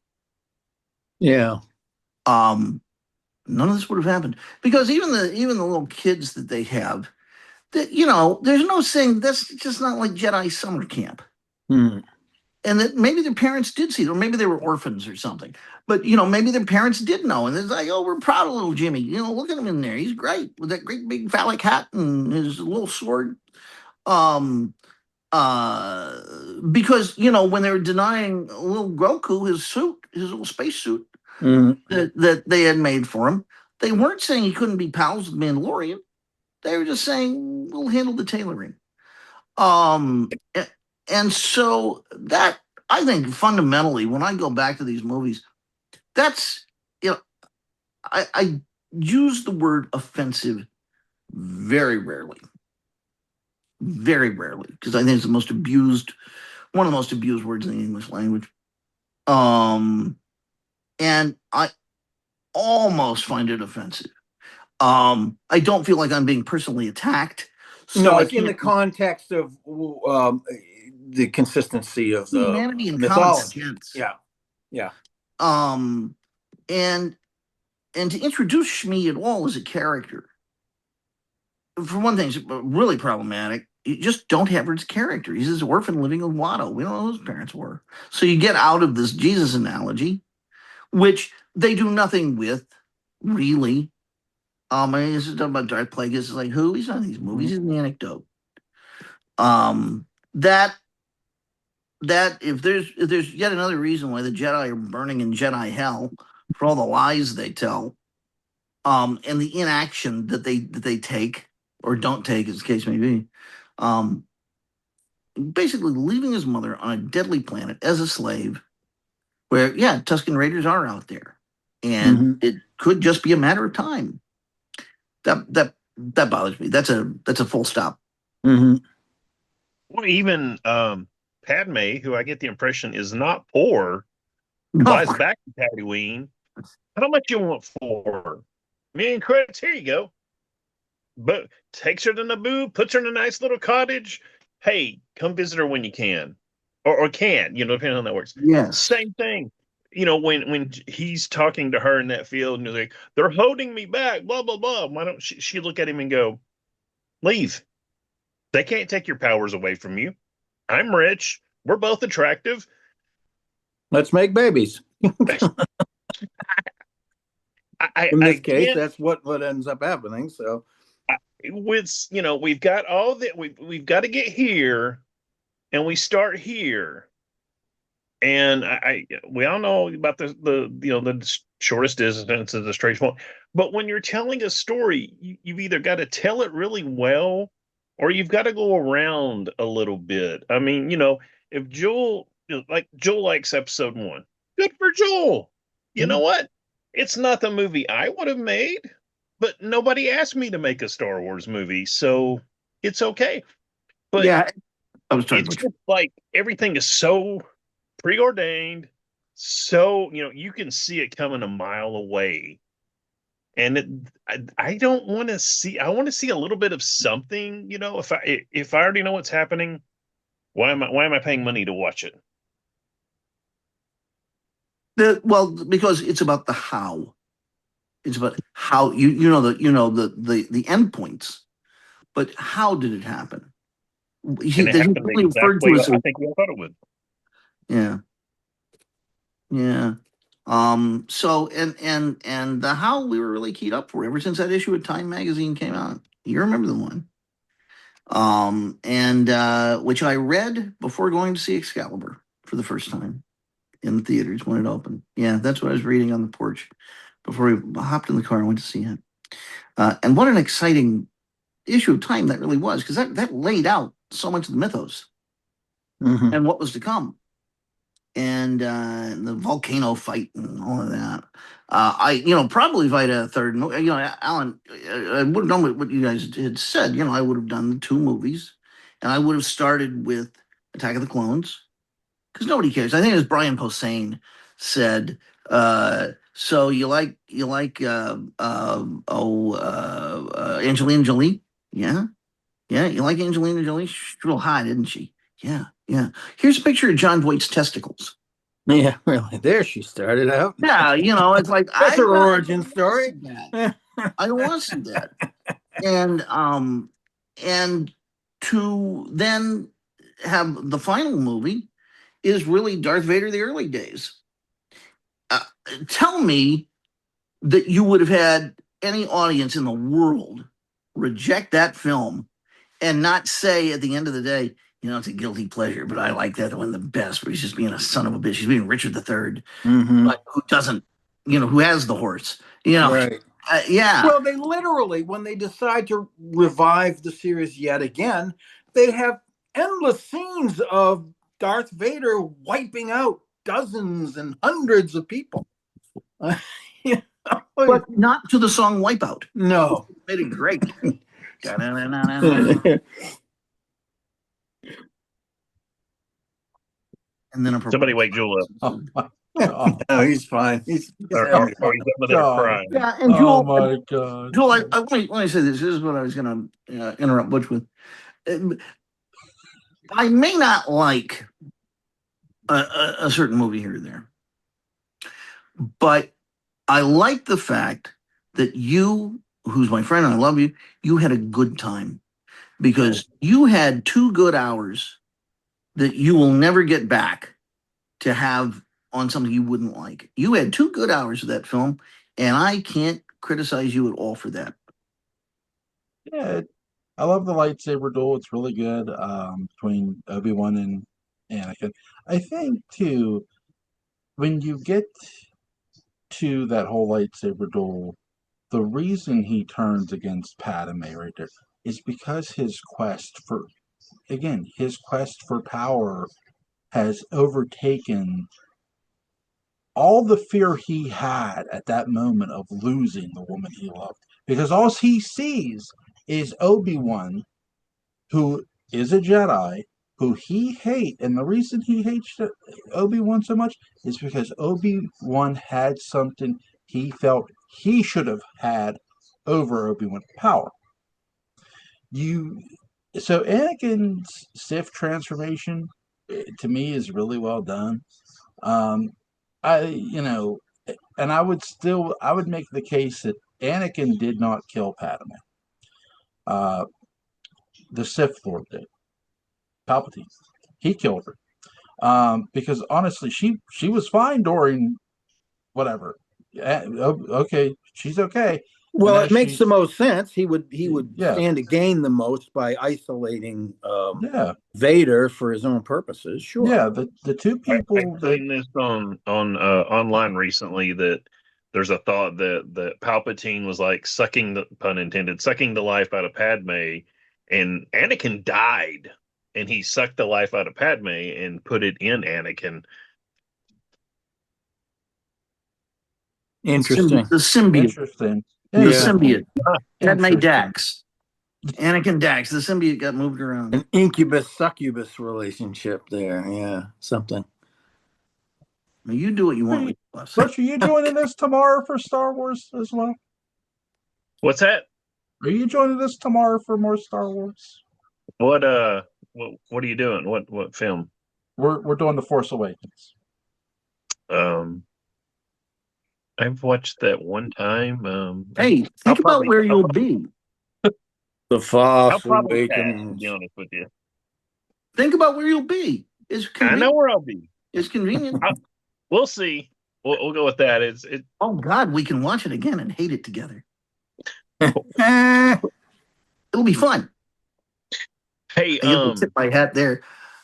yeah, none of this would have happened, because even the little kids that they have, that there's no saying that's just not like Jedi summer camp. And that maybe their parents did see it, or maybe they were orphans or something. But, maybe their parents did know. And it's like, oh, we're proud of little Jimmy. Look at him in there. He's great with that great big phallic hat and his little sword. Because, when they were denying little Goku his suit, his little space suit that they had made for him, they weren't saying he couldn't be pals with Mandalorian. They were just saying, we'll handle the tailoring. And so that, I think, fundamentally, when I go back to these movies, that's, I use the word offensive very rarely, because I think it's one of the most abused words in the English language. And I almost find it offensive. I don't feel like I'm being personally attacked. So it's in the context of the consistency of the humanity and mythology. Yeah. And to introduce Shmi at all as a character, for one thing, is really problematic. You just don't have her as a character. He's this orphan living with Watto. We don't know who his parents were. So you get out of this Jesus analogy, which they do nothing with, really. This is talking about Darth Plagueis. It's like, who? He's not in these movies. He's an anecdote. That if there's yet another reason why the Jedi are burning in Jedi hell for all the lies they tell, and the inaction that they take or don't take, as the case may be, basically leaving his mother on a deadly planet as a slave, where Tusken Raiders are out there, and it could just be a matter of time. That bothers me. That's a full stop. Well, even Padme, who I get the impression is not poor, flies back to Tatooine. How much you want for her? $1,000,000 credits, here you go. But takes her to Naboo, puts her in a nice little cottage. Hey, come visit her when you can. Or can, depending on how that works. Yes. Same thing. When he's talking to her in that field, and he's like, they're holding me back, blah, blah, blah. Why don't she look at him and go, leave. They can't take your powers away from you. I'm rich. We're both attractive. Let's make babies. In this case, that's what ends up happening. So, we've got all that. We've got to get here, and we start here. And we all know about the shortest distance to the straight point. But when you're telling a story, you've either got to tell it really well, or you've got to go around a little bit. I mean, if Joel likes episode 1, good for Joel. You know what? It's not the movie I would have made, but nobody asked me to make a Star Wars movie, so it's okay. But it's just like everything is so preordained, so you can see it coming a mile away. And I don't want to see. I want to see a little bit of something. If I already know what's happening, why am I paying money to watch it? Because it's about the how. It's about how the endpoints, but how did it happen? It happened exactly. I think we all thought it would. Yeah. Yeah. So how we were really keyed up for ever since that issue of Time magazine came out. You remember the one? And which I read before going to see Excalibur for the first time in the theaters when it opened. Yeah, that's what I was reading on the porch before we hopped in the car and went to see it. And what an exciting issue of Time that really was, because that laid out so much of the mythos and what was to come. And the volcano fight and all of that. Probably if I had a third, Alan, I would have done what you guys had said. I would have done 2 movies, and I would have started with Attack of the Clones, because nobody cares. I think as Brian Posehn said, so you like Angelina Jolie? Yeah, yeah, you like Angelina Jolie? She's real hot, isn't she? Yeah, yeah. Here's a picture of John Voight's testicles. Yeah, really. There she started out. Yeah, it's like That's her origin story. I don't want to see that. And to then have the final movie is really Darth Vader the early days. Tell me that you would have had any audience in the world reject that film and not say at the end of the day, it's a guilty pleasure, but I like that one the best, where he's just being a son of a bitch. He's being Richard III, but who doesn't, who has the horse, Right. Yeah. Well, they literally, when they decide to revive the series yet again, they have endless scenes of Darth Vader wiping out dozens and hundreds of people. But not to the song Wipeout. No. Made it great. And then Somebody wake Jewel up. Oh, No, he's fine. He's Or he's over there crying. yeah, and Jewel, oh my God. Jewel, let me say this. This is what I was going to interrupt Butch with. I may not like a certain movie here or there, but I like the fact that you, who's my friend and I love you, you had a good time, because you had 2 good hours that you will never get back to have on something you wouldn't like. You had 2 good hours of that film, and I can't criticize you at all for that. Yeah, I love the lightsaber duel. It's really good between Obi-Wan and Anakin. I think, too, when you get to that whole lightsaber duel, the reason he turns against Padme right there is because his quest for power has overtaken all the fear he had at that moment of losing the woman he loved. Because all he sees is Obi-Wan, who is a Jedi, who he hates. And the reason he hates Obi-Wan so much is because Obi-Wan had something he felt he should have had over Obi-Wan: power. So Anakin's Sith transformation, to me, is really well done. Um, and I would make the case that Anakin did not kill Padme. The Sith Lord did. Palpatine. He killed her. Because honestly, she was fine during whatever. Okay, she's okay. Well, it makes the most sense. He would stand to gain the most by isolating Vader for his own purposes. Sure. Yeah, the 2 people. I've seen this on online recently, that there's a thought that Palpatine was like sucking the life out of Padme, and Anakin died, and he sucked the life out of Padme and put it in Anakin. Interesting. The symbiote. Interesting. The symbiote. That made Dax. Anakin Dax. The symbiote got moved around. An incubus-succubus relationship there. Yeah, something. Now you do what you want. Butch, are you joining us tomorrow for Star Wars as well? What's that? Are you joining us tomorrow for more Star Wars? What are you doing? What film? We're doing The Force Awakens. I've watched that one time. Hey, think about where you'll be. The Force I'll probably pass, to Awakens. be honest with you. Think about where you'll be. It's I know where I'll be. It's convenient. we'll see. We'll go with that. It. Oh God, we can watch it again and hate it together. Eh, It'll be fun. Hey, I usually tip my hat there.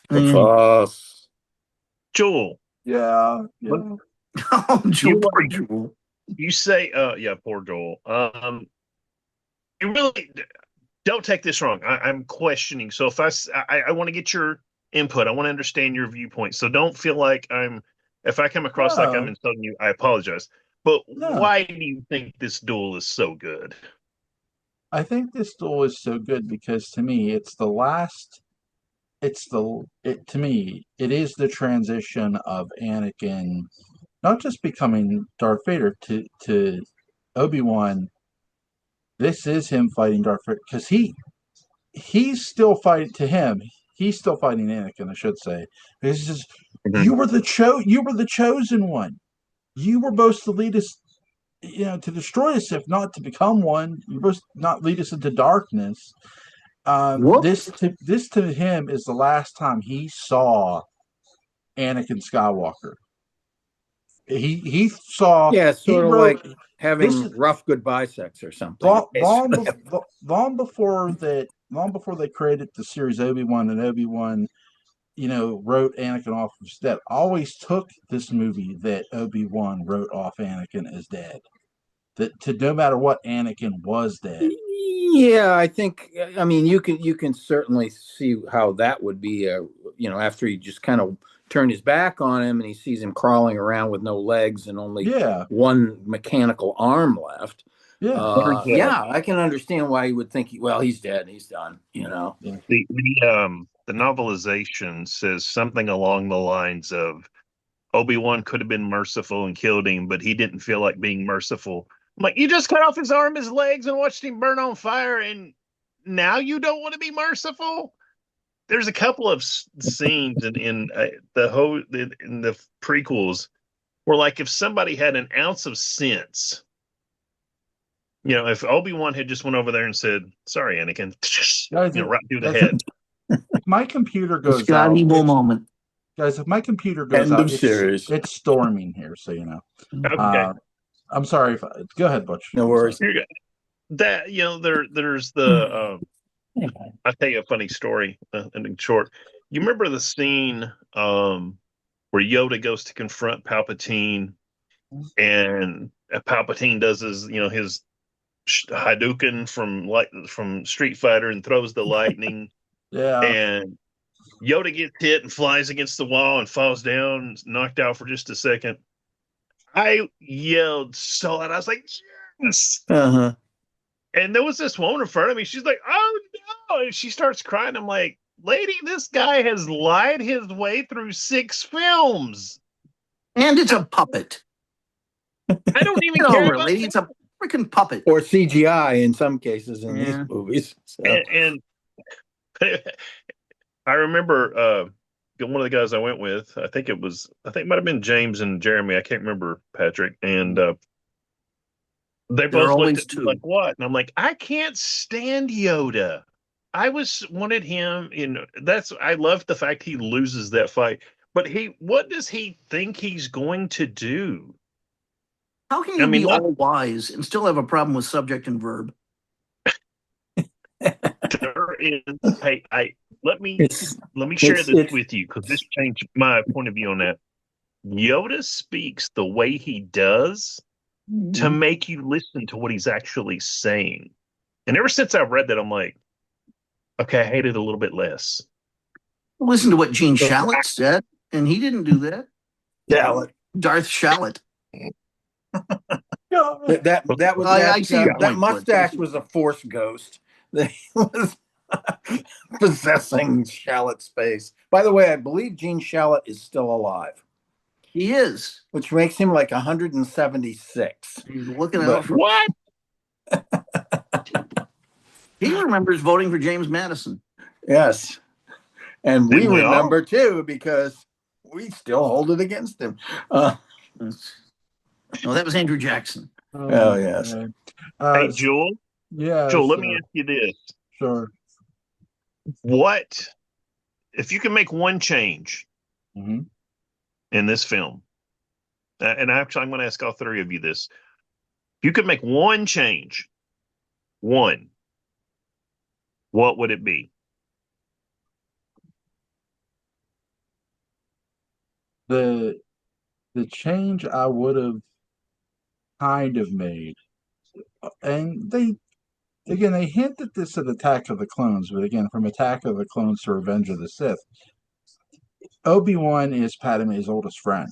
the fuss. Joel. Yeah. Oh, You poor Jewel. you say, yeah, poor Joel. You really don't take this wrong. I'm questioning. So if I want to get your input, I want to understand your viewpoint. So don't feel like if I come across like I'm No. insulting you, I apologize. But No. why do you think this duel is so good? I think this duel is so good because to me, it's the last. To me, it is the transition of Anakin, not just becoming Darth Vader to Obi-Wan. This is him fighting Darth Vader because he's still fighting to him. He's still fighting Anakin, I should say. Because he says, Mhm. you were the chosen one. You were supposed to lead us, to destroy us, if not to become one. You're supposed to not lead us into darkness. This to him is the last time he saw Anakin Skywalker. He saw Yeah, it's he sort of wrote like this having rough goodbye sex or something. long before they created the series Obi-Wan, and Obi-Wan wrote Anakin off as dead. Always took this movie that Obi-Wan wrote off Anakin as dead. That to no matter what, Anakin was dead. Yeah, I think. I mean, you can certainly see how that would be. After he just kind of turned his back on him and he sees him crawling around with no legs and only Yeah, one mechanical arm left. yeah, Yeah, I can understand why he would think, well, he's dead, he's done. yeah. The novelization says something along the lines of Obi-Wan could have been merciful and killed him, but he didn't feel like being merciful. I'm like, you just cut off his arm, his legs, and watched him burn on fire, and now you don't want to be merciful? There's a couple of scenes in the prequels where, like, if somebody had an ounce of sense, if Obi-Wan had just went over there and said, "Sorry, Anakin," Guys, right through the guys, head. if my computer The goes Scott out, Evil moment. guys, if my computer goes End out, of series. it's storming here, so you know. Okay, I'm sorry. Go ahead, Butch. No I'm worries. sorry. you're good. That there's the I'll tell you a funny story in short. You remember the scene where Yoda goes to confront Palpatine, and Palpatine does his Hadouken from Street Fighter and throws the lightning, Yeah, and Yoda gets hit and flies against the wall and falls down, knocked out for just a second. I yelled so loud. I was like, "Yes!" Uh-huh. And there was this woman in front of me. She's like, "Oh no!" And she starts crying. I'm like, "Lady, this guy has lied his way through 6 films. And it's a puppet. I don't even Get care over it, about lady. It's a freaking puppet. Or CGI in some cases in these Yeah. movies. So. And I remember one of the guys I went with. I think it might have been James and Jeremy. I can't remember, Patrick. And they There are both looked always at me two. like, "What?" And I'm like, "I can't stand Yoda. Wanted him I love the fact he loses that fight. But what does he think he's going to do? How can I you mean, be all wise and still have a problem with subject and verb? there is. Hey, let me It's share this it's with you because this changed my point of view on that. Yoda speaks the way he does to make you listen to what he's actually saying. And ever since I've read that, I'm like, okay, I hate it a little bit less. Listen to what Gene Shalit said, and he didn't do that. Shalit. Darth Shalit. yeah. That was I see your that point, mustache Butch. was a force ghost that was possessing Shalit's space. By the way, I believe Gene Shalit is still alive, He is. which makes him like 176. He's looking But out for. What? He remembers voting for James Madison. yes, and we Didn't we all? remember too because we still hold it against him. No, that was Andrew Jackson. Oh, yes. Hey, Joel. Yeah. Joel, let me ask you this. Sure. What, if you can make one change Mm-hmm. in this film, and actually, I'm going to ask all three of you this: if you could make one change, one, what would it be? The the change I would have kind of made, and they hint at this at Attack of the Clones, but again, from Attack of the Clones to Revenge of the Sith, Obi-Wan is Padme's oldest friend.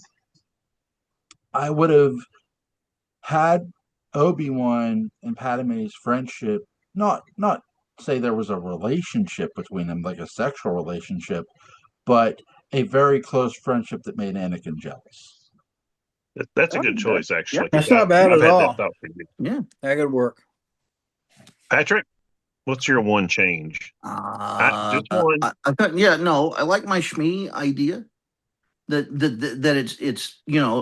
I would have had Obi-Wan and Padme's friendship not say there was a relationship between them, like a sexual relationship, but a very close friendship that made Anakin jealous. That's a That would good be good. choice, actually. Yeah. That's not bad I've at had all. that thought for you. Yeah. That could work. Patrick, what's your one change? Just one. I thought, yeah, no, I like my Shmi idea that it's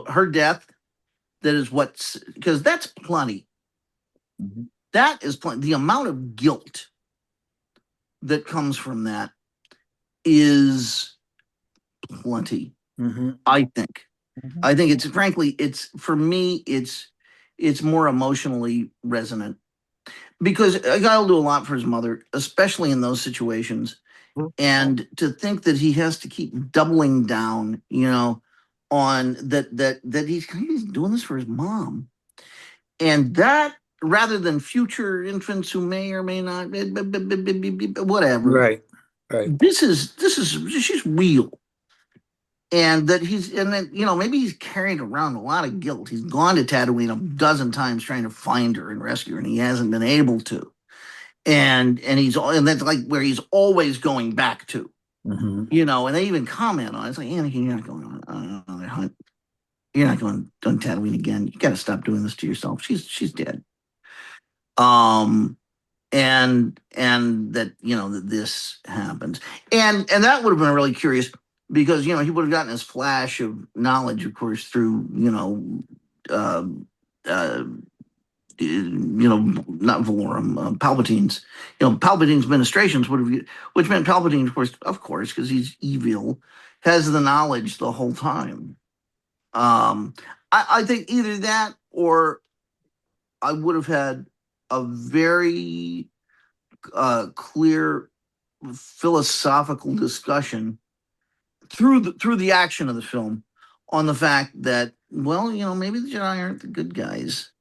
her death that is what's because that's plenty. Mhm. That is plenty. The amount of guilt that comes from that is plenty. Mm-hmm. I think. Mhm. I think it's frankly, it's for me, it's more emotionally resonant because a guy will do a lot for his mother, especially in those situations. And to think that he has to keep doubling down, on that he's doing this for his mom, and that rather than future infants who may or may not, whatever. Right. Right. This is she's real, and that and then maybe he's carried around a lot of guilt. He's gone to Tatooine a dozen times trying to find her and rescue her, and he hasn't been able to. And that's like where he's always going back to. Mm-hmm. And they even comment on it. It's like, Anakin, you're not going on another hunt. You're not going on Tatooine again. You got to stop doing this to yourself. She's dead. And that that this happens, and that would have been really curious because he would have gotten his flash of knowledge, of course, through uh, uh, not Valorum, Palpatine's, Palpatine's ministrations would have, which meant Palpatine, of course, because he's evil, has the knowledge the whole time. I think either that or I would have had a very clear philosophical discussion through the action of the film on the fact that, well, maybe the Jedi aren't the good guys.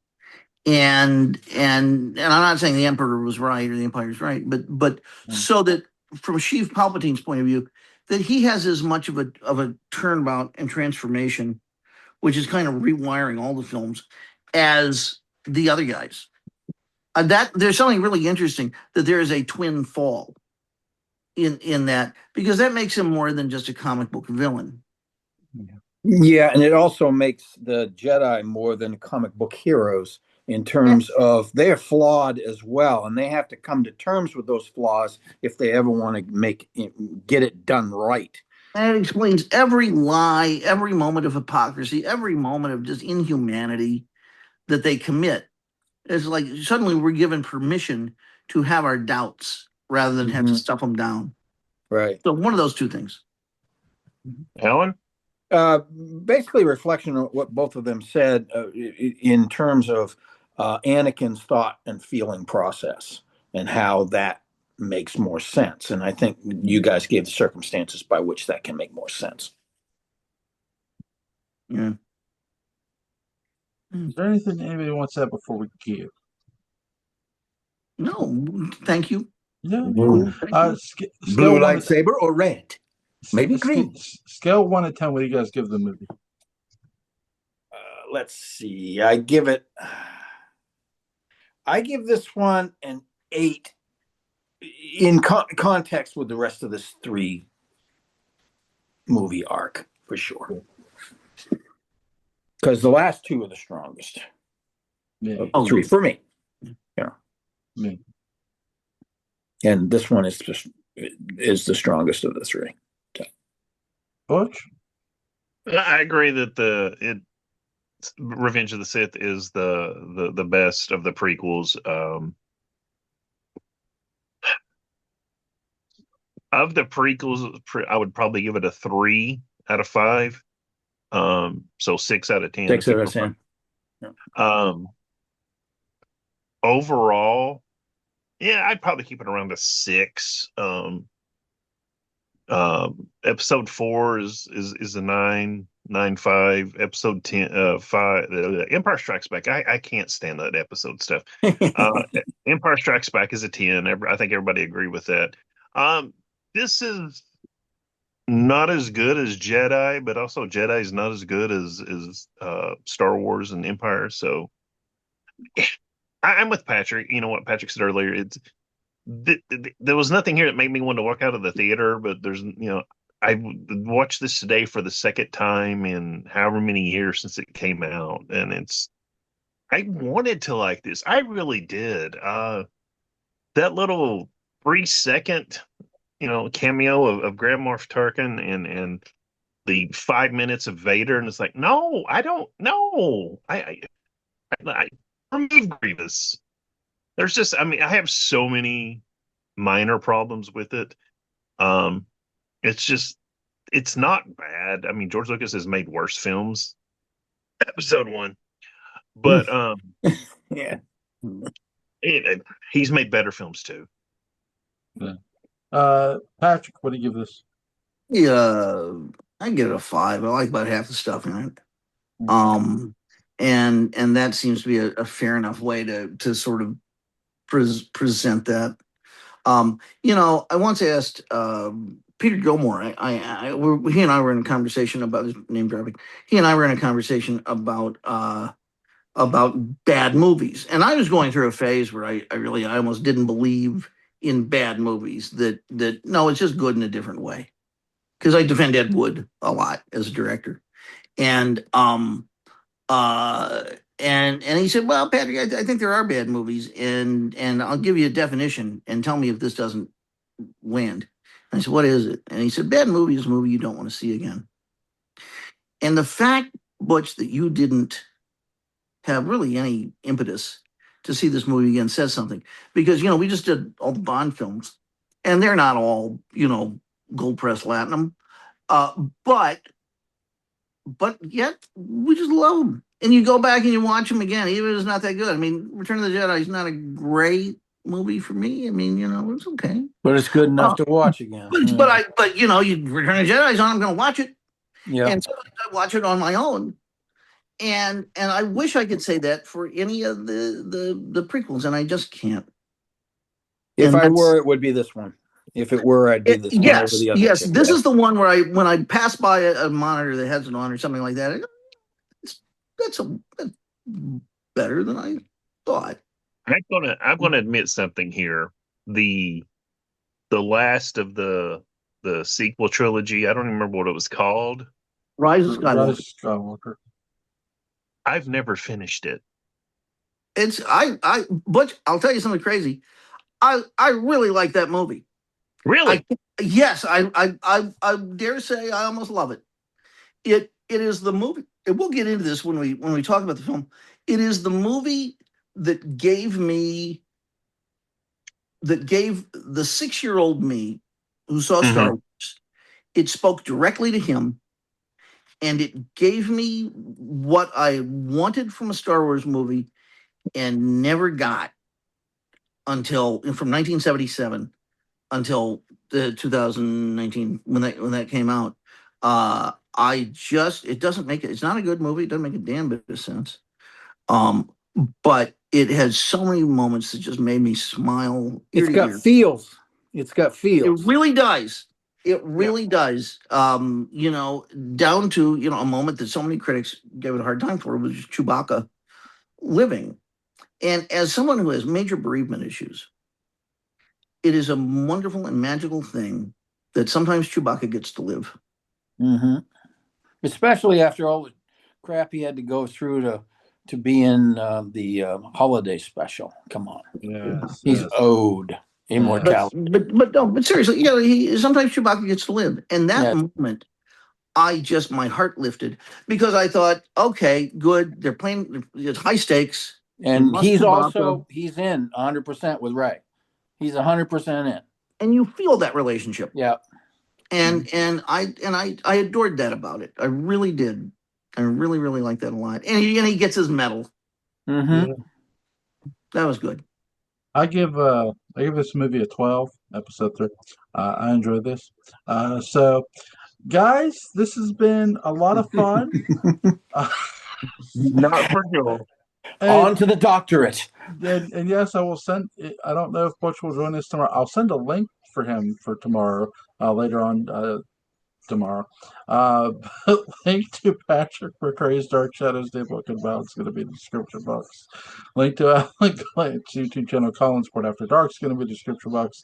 And I'm not saying the Emperor was right or the Empire's right, but so that from Sheev Palpatine's point of view, that he has as much of a turnabout and transformation, which is kind of rewiring all the films, as the other guys. That there's something really interesting that there is a twin fall in that because that makes him more than just a comic book villain. Yeah, and it also makes the Jedi more than comic book heroes in terms of they're flawed as well, and they have to come to terms with those flaws if they ever want to get it done right. And it explains every lie, every moment of hypocrisy, every moment of just inhumanity that they commit. It's like suddenly we're given permission to have our doubts rather than have to stuff them down. Right. So one of those two things. Alan? Basically, a reflection of what both of them said in terms of Anakin's thought and feeling process and how that makes more sense. And I think you guys gave the circumstances by which that can make more sense. Yeah. Is there anything anybody wants to add before we give? No, thank you. Yeah. Blue, blue lightsaber or red? Maybe green. Scale 1 to 10. What do you guys give the movie? Let's see. I give this one an 8 in context with the rest of this 3 movie arc for sure. Because the last 2 are the strongest. Yeah. 3 for me. Yeah. Yeah. And this one is the strongest of the 3. Butch? I agree that Revenge of the Sith is the best of the prequels. Of the prequels, I would probably give it a 3 out of 5. So 6 out of 10. 6 out of 10. Um, overall, yeah, I'd probably keep it around a 6. Episode 4 is a 9.5. Episode 10, 5, Empire Strikes Back. I can't stand that episode stuff. Empire Strikes Back is a 10. I think everybody agree with that. This is not as good as Jedi, but also Jedi is not as good as Star Wars and Empire. So I'm with Patrick. You know what Patrick said earlier. There was nothing here that made me want to walk out of the theater, but I watched this today for the second time in however many years since it came out, and I wanted to like this. I really did. That little 3-second, cameo of Grand Moff Tarkin and the 5 minutes of Vader, and it's like, no, I don't know. I remove Grievous. There's just, I have so many minor problems with it. It's not bad. I mean, George Lucas has made worse films. Episode 1, but Yeah. he's made better films too. Yeah. Patrick, what do you give this? Yeah, I give it a 5. I like about half the stuff in it. And that seems to be a fair enough way to sort of present that. I once asked Peter Gilmore. He and I were in a conversation about his name dropping. He and I were in a conversation about bad movies, and I was going through a phase where I almost didn't believe in bad movies. That no, it's just good in a different way. Because I defend Ed Wood a lot as a director, and he said, "Well, Patrick, I think there are bad movies, and I'll give you a definition and tell me if this doesn't land." And I said, "What is it?" And he said, "Bad movie is a movie you don't want to see again." And the fact, Butch, that you didn't have really any impetus to see this movie again says something, because we just did all the Bond films, and they're not all gold press platinum, but yet we just love them. And you go back and you watch them again, even if it's not that good. I mean, Return of the Jedi is not a great movie for me. I mean, it's okay, but it's good enough to watch again. But you Return of the Jedi is on. I'm going to watch it. Yeah, and so I watch it on my own. And I wish I could say that for any of the prequels, and I just can't. If I were, it would be this one. If it were, I'd be this one over the other. Yes. This is the one where when I pass by a monitor that has it on or something like that, that's better than I thought. I'm gonna admit something here. The last of the sequel trilogy, I don't even remember what it was called. Rise of Skywalker. I've never finished it. But I'll tell you something crazy. I really like that movie. Really? Yes, I dare say I almost love it. It is the movie. And we'll get into this when we talk about the film. It is the movie that gave the 6-year-old me who saw Star Wars. It spoke directly to him, and it gave me what I wanted from a Star Wars movie and never got from 1977 until the 2019 when that came out. It doesn't make it. It's not a good movie. It doesn't make a damn bit of sense. But it has so many moments that just made me smile. It's got feels. It's got feels. It really does. It really does. Down to a moment that so many critics gave it a hard time for, was Chewbacca living. And as someone who has major bereavement issues, it is a wonderful and magical thing that sometimes Chewbacca gets to live. Mm-hmm. Especially after all the crap he had to go through to be in the holiday special. Come on. Yes, he's owed immortality. But seriously, sometimes Chewbacca gets to live. And that moment, my heart lifted, because I thought, okay, good. They're playing, it's high stakes. And he's in 100% with Rey. He's 100% in. And you feel that relationship. Yeah. And I adored that about it. I really did. I really, really like that a lot. And he gets his medal. Mm-hmm. That was good. I give this movie a 12, episode 3. I enjoyed this. So, guys, this has been a lot of fun. Not for Joel. On to the doctorate. And yes, I will send. I don't know if Butch will join us tomorrow. I'll send a link for him for tomorrow. Later on tomorrow. But link to Patrick McCray's Dark Shadows Day book and Bound is going to be in the description box. Link to Alan Glant's YouTube channel, Collinsport After Dark, is going to be in the description box.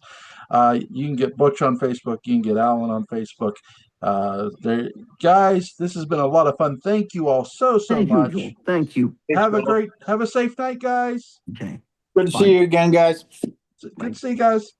You can get Butch on Facebook. You can get Alan on Facebook. Guys, this has been a lot of fun. Thank you all so much. Joel. Thank you. Have a safe night, guys. Okay. Good to see you again, guys. Good to see you guys.